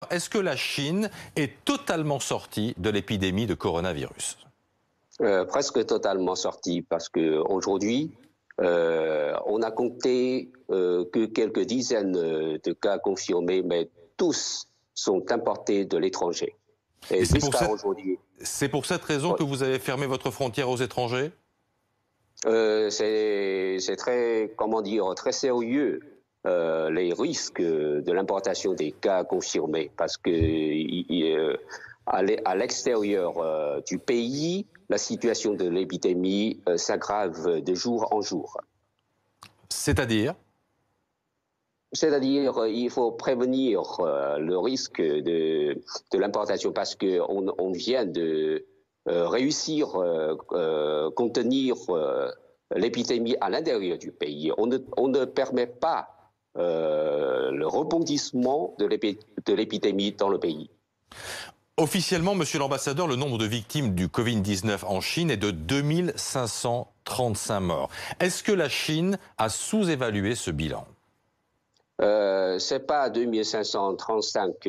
Est-ce que la Chine est totalement sortie de l'épidémie de coronavirus? Presque totalement sorti parce qu'aujourd'hui, on a compté que quelques dizaines de cas confirmés, mais tous sont importés de l'étranger. Et Et jusqu'à aujourd'hui, c'est pour cette raison que vous avez fermé votre frontière aux étrangers? c'est très, comment dire, très sérieux. Les risques de l'importation des cas confirmés parce que à l'extérieur du pays, la situation de l'épidémie s'aggrave de jour en jour. C'est-à-dire? C'est-à-dire, il faut prévenir le risque de l'importation parce qu'on vient de réussir à contenir l'épidémie à l'intérieur du pays. On ne permet pas le rebondissement de l'épidémie dans le pays. Officiellement, monsieur l'ambassadeur, le nombre de victimes du Covid-19 en Chine est de 2535 morts. Est-ce que la Chine a sous-évalué ce bilan? C'est pas 2535.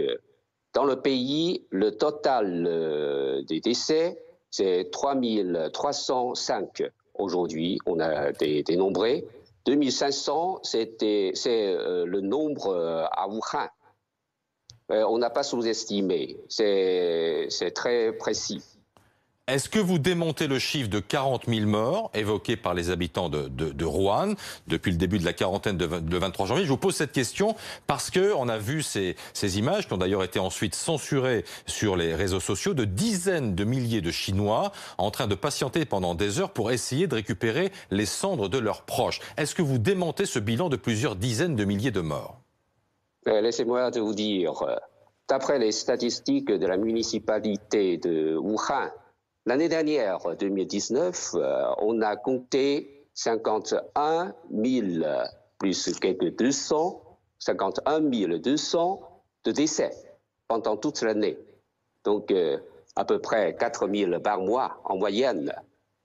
Dans le pays, le total des décès, c'est 3305. Aujourd'hui, on a dénombré. 2500, c'est le nombre à Wuhan. On n'a pas sous-estimé. C'est très précis. Est-ce que vous démontez le chiffre de 40 000 morts évoqué par les habitants de Wuhan depuis le début de la quarantaine le 23 janvier? Je vous pose cette question parce qu'on a vu ces images qui ont d'ailleurs été ensuite censurées sur les réseaux sociaux de dizaines de milliers de Chinois en train de patienter pendant des heures pour essayer de récupérer les cendres de leurs proches. Est-ce que vous démentez ce bilan de plusieurs dizaines de milliers de morts? Laissez-moi vous dire, d'après les statistiques de la municipalité de Wuhan, l'année dernière, 2019, on a compté 51 000 plus quelques 200, 51 200 de décès pendant toute l'année. Donc, à peu près 4 000 par mois en moyenne.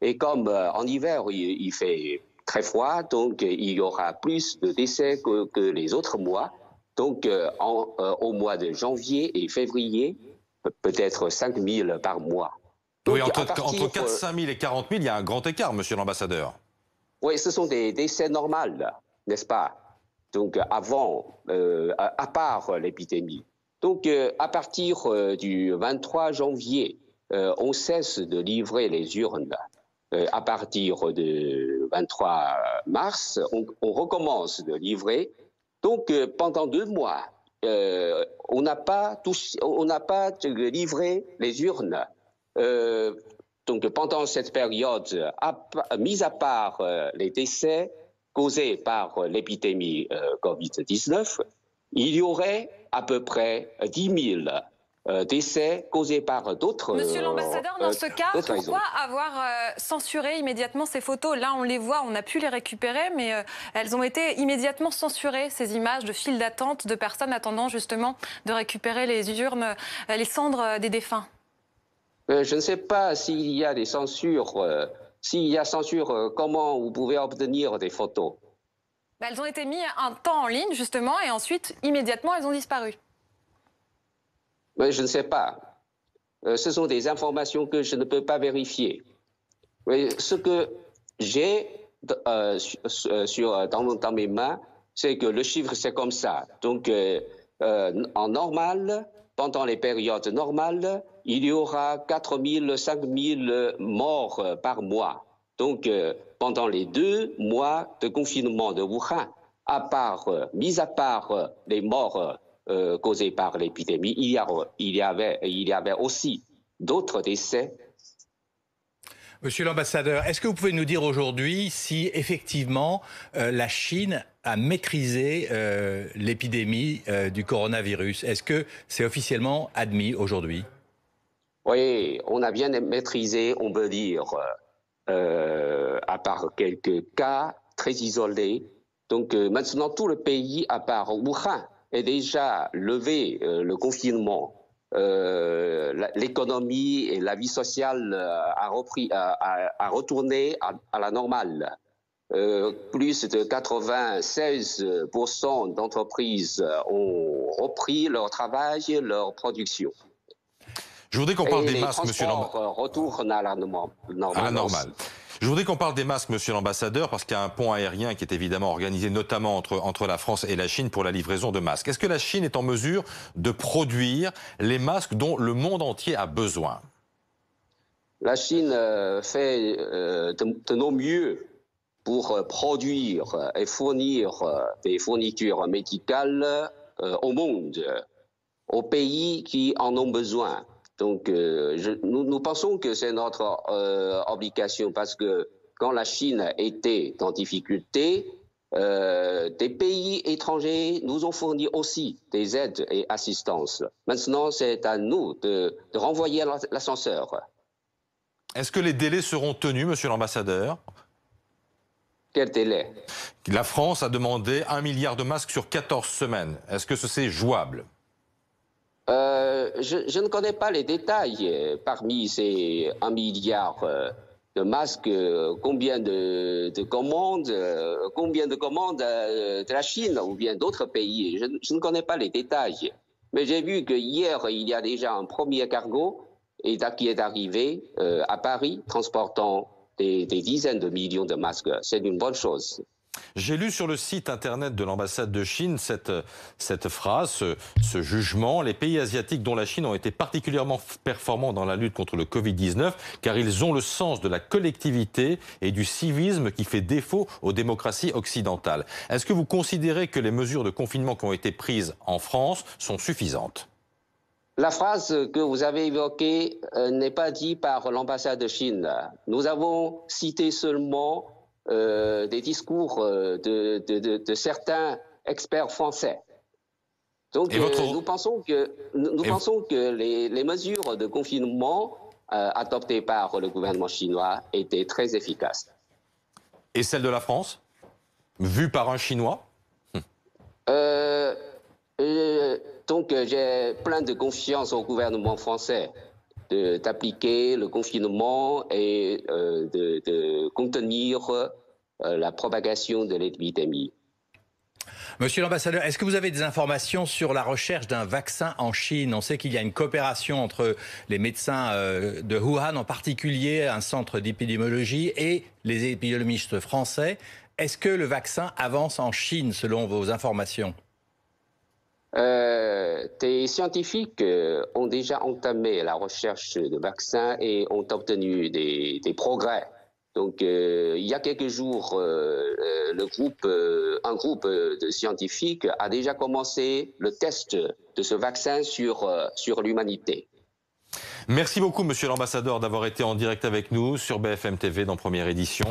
Et comme en hiver, il fait très froid, donc il y aura plus de décès que les autres mois. Donc, au mois de janvier et février, peut-être 5 000 par mois. Donc, oui, entre 400 000 et 40 000, il y a un grand écart, monsieur l'ambassadeur. Oui, ce sont des décès normaux, n'est-ce pas? Donc, avant, à part l'épidémie. Donc, à partir du 23 janvier, on cesse de livrer les urnes. À partir du 23 mars, on recommence de livrer. Donc, pendant 2 mois, on n'a pas livré les urnes. Donc, pendant cette période, mis à part les décès causés par l'épidémie Covid-19, il y aurait à peu près 10 000 décès causés par d'autres Monsieur l'ambassadeur, dans ce cas, pourquoi raisons. avoir censuré immédiatement ces photos? Là, on les voit, on a pu les récupérer, mais elles ont été immédiatement censurées, ces images de files d'attente de personnes attendant justement de récupérer les urnes, les cendres des défunts. Je ne sais pas s'il y a des censures. S'il y a censure, comment vous pouvez obtenir des photos? Elles ont été mises un temps en ligne, justement, et ensuite, immédiatement, elles ont disparu. Mais je ne sais pas. Ce sont des informations que je ne peux pas vérifier. Mais ce que j'ai dans mes mains, c'est que le chiffre, c'est comme ça. Donc, en normal, pendant les périodes normales, il y aura 4 000, 5 000 morts par mois. Donc, pendant les 2 mois de confinement de Wuhan, mis à part les morts causés par l'épidémie, il y avait aussi d'autres décès. Monsieur l'ambassadeur, est-ce que vous pouvez nous dire aujourd'hui si effectivement la Chine a maîtrisé l'épidémie du coronavirus? Est-ce que c'est officiellement admis aujourd'hui? Oui, on a bien maîtrisé, on peut dire, à part quelques cas très isolés. Donc maintenant, tout le pays, à part Wuhan, est déjà levé le confinement. L'économie et la vie sociale a retourné à la normale. plus de 96% d'entreprises ont repris leur travail, leur production. Je voudrais qu'on parle Et des les masques, monsieur l'ambassadeur. transports retournent à la À la normale. normale. Je voudrais qu'on parle des masques, monsieur l'ambassadeur, parce qu'il y a un pont aérien qui est évidemment organisé notamment entre la France et la Chine pour la livraison de masques. Est-ce que la Chine est en mesure de produire les masques dont le monde entier a besoin? La Chine fait de nos mieux pour produire et fournir des fournitures médicales au monde, aux pays qui en ont besoin. Donc, nous pensons que c'est notre obligation parce que quand la Chine était en difficulté, des pays étrangers nous ont fourni aussi des aides et assistances. Maintenant, c'est à nous de renvoyer l'ascenseur. Est-ce que les délais seront tenus, monsieur l'ambassadeur? Quel délai? La France a demandé 1 milliard de masques sur 14 semaines. Est-ce que c'est jouable? Je ne connais pas les détails. Parmi ces 1 milliard de masques, combien de commandes de la Chine ou bien d'autres pays? Je ne connais pas les détails. Mais j'ai vu que hier, il y a déjà un premier cargo qui est arrivé à Paris, transportant des dizaines de millions de masques. C'est une bonne chose. J'ai lu sur le site internet de l'ambassade de Chine cette phrase, ce jugement. Les pays asiatiques dont la Chine ont été particulièrement performants dans la lutte contre le Covid-19 car ils ont le sens de la collectivité et du civisme qui fait défaut aux démocraties occidentales. Est-ce que vous considérez que les mesures de confinement qui ont été prises en France sont suffisantes? La phrase que vous avez évoquée n'est pas dite par l'ambassade de Chine. Nous avons cité seulement des discours de certains experts français. Donc nous pensons que les mesures de confinement adoptées par le gouvernement chinois étaient très efficaces. Et celle de la France, vue par un Chinois? Donc j'ai plein de confiance au gouvernement français d'appliquer le confinement et de contenir la propagation de l'épidémie. Monsieur l'ambassadeur, est-ce que vous avez des informations sur la recherche d'un vaccin en Chine? On sait qu'il y a une coopération entre les médecins de Wuhan, en particulier un centre d'épidémiologie, et les épidémiologistes français. Est-ce que le vaccin avance en Chine, selon vos informations? Des scientifiques ont déjà entamé la recherche de vaccins et ont obtenu des progrès. Donc, il y a quelques jours, un groupe de scientifiques a déjà commencé le test de ce vaccin sur l'humanité. Merci beaucoup, monsieur l'ambassadeur, d'avoir été en direct avec nous sur BFM TV dans Première Édition.